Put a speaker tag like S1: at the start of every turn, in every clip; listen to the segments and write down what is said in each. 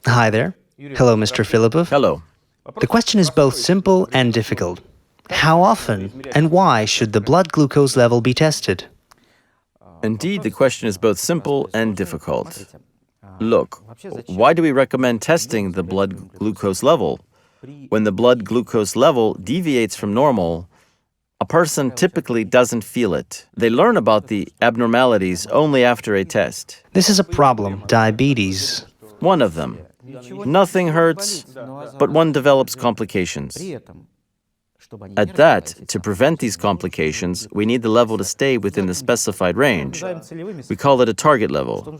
S1: Hi there. Hello, Mr. Filipov.
S2: Hello.
S1: The question is both simple and difficult. How often and why should the blood glucose level be tested?
S2: Indeed, the question is both simple and difficult. Look, why do we recommend testing the blood glucose level? When the blood glucose level deviates from normal, a person typically doesn't feel it. They learn about the abnormalities only after a test.
S1: This is a problem, diabetes.
S2: One of them. Nothing hurts, but one develops complications. At that, to prevent these complications, we need the level to stay within the specified range. We call it a target level.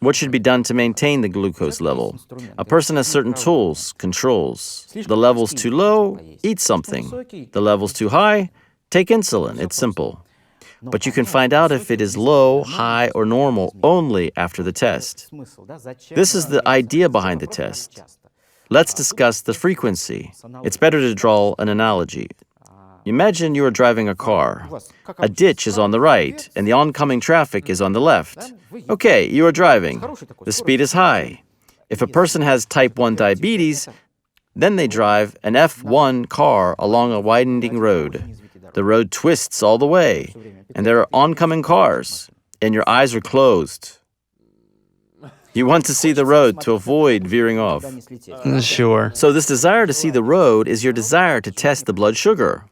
S2: What should be done to maintain the glucose level? A person has certain tools, controls. The level's too low, eat something. The level's too high, take insulin. It's simple. But you can find out if it is low, high, or normal only after the test. This is the idea behind the test. Let's discuss the frequency. It's better to draw an analogy. Imagine you are driving a car. A ditch is on the right, and the oncoming traffic is on the left. Okay, you are driving. The speed is high. If a person has type 1 diabetes, then they drive an F1 car along a winding road. The road twists all the way, and there are oncoming cars, and your eyes are closed. You want to see the road to avoid veering off.
S1: Sure.
S2: So this desire to see the road is your desire to test the blood sugar.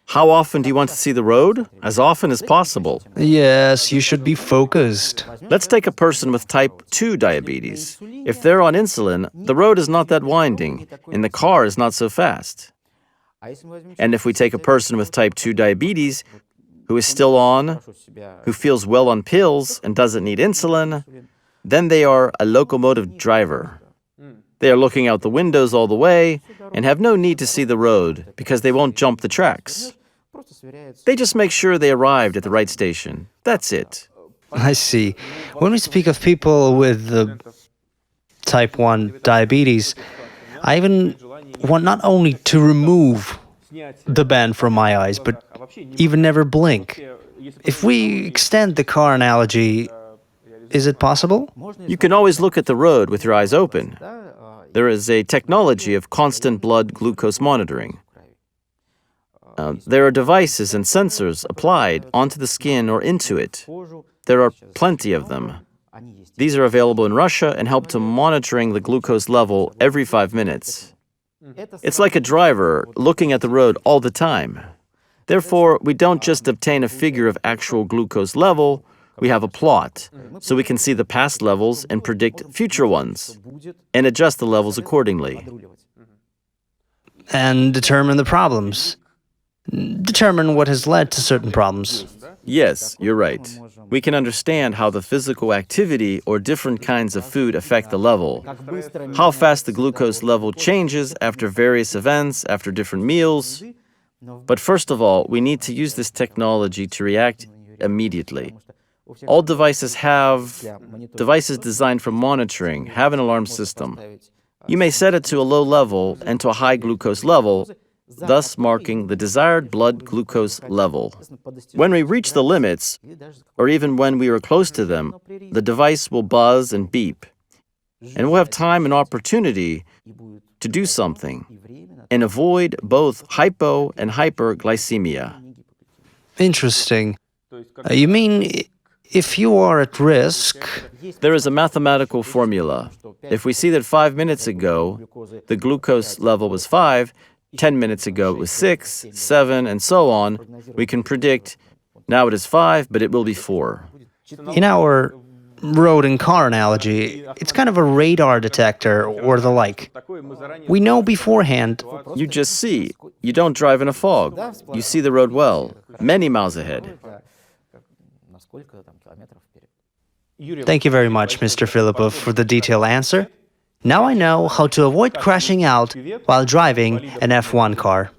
S2: How often do you want to see the road? As often as possible.
S1: Yes, you should be focused.
S2: Let's take a person with type 2 diabetes. If they're on insulin, the road is not that winding, and the car is not so fast. And if we take a person with type 2 diabetes who is still on, who feels well on pills and doesn't need insulin, then they are a locomotive driver. They are looking out the windows all the way and have no need to see the road because they won't jump the tracks. They just make sure they arrived at the right station. That's it.
S1: I see. When we speak of people with type 1 diabetes, I even want not only to remove the band from my eyes, but even never blink. If we extend the car analogy, is it possible?
S2: You can always look at the road with your eyes open. There is a technology of constant blood glucose monitoring. There are devices and sensors applied onto the skin or into it. There are plenty of them. These are available in Russia and help to monitoring the glucose level every 5 minutes. It's like a driver looking at the road all the time. Therefore, we don't just obtain a figure of actual glucose level, we have a plot, so we can see the past levels and predict future ones, and adjust the levels accordingly.
S1: And determine the problems. Determine what has led to certain problems.
S2: Yes, you're right. We can understand how the physical activity or different kinds of food affect the level, how fast the glucose level changes after various events, after different meals. But first of all, we need to use this technology to react immediately. All devices designed for monitoring have an alarm system. You may set it to a low level and to a high glucose level, thus marking the desired blood glucose level. When we reach the limits, or even when we are close to them, the device will buzz and beep, and we'll have time and opportunity to do something and avoid both hypo and hyperglycemia.
S1: Interesting. You mean if you are at risk?
S2: There is a mathematical formula. If we see that 5 minutes ago the glucose level was 5, 10 minutes ago it was 6, 7, and so on, we can predict now it is 5, but it will be 4.
S1: In our road and car analogy, it's kind of a radar detector or the like. We know beforehand.
S2: You just see. You don't drive in a fog. You see the road well, many miles ahead.
S1: Thank you very much, Mr. Filipov, for the detailed answer. Now I know how to avoid crashing out while driving an F1 car.